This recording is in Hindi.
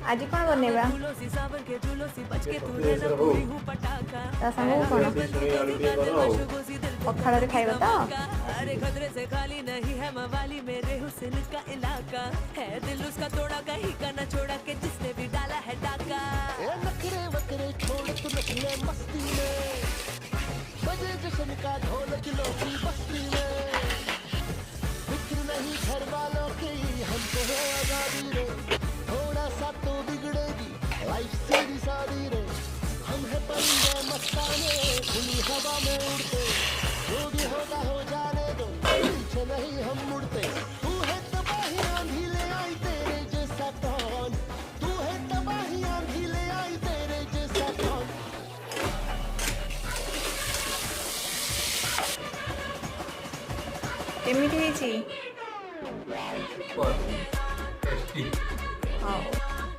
आज कौन बनेगा ता संग कौन पखाड़ रे खाइबा तो अरे खतरे से खाली नहीं है मवाली मेरे हुस्न का इलाका है दिल उसका तोड़ा कहीं का न छोड़ा के जिसने भी डाला है डाका नखरे वकरे छोड़ तू नखले मस्ती में बजे जश्न का ढोल किलो की बस्ती में फिक्र नहीं घर वालों की हमको है आजादी रे थोड़ा सा तो बिगड़ेगी लाइफ सीधी सादी रे हम है परिंदे मस्ताने खुली हवा में उड़ते जो भी होगा हो जाने दो पीछे नहीं हम मुड़ते तू है तबाही आंधी ले आई तेरे जैसा कौन तू है तबाही आंधी ले आई तेरे जैसा कौन केमिटी ହେଇଛି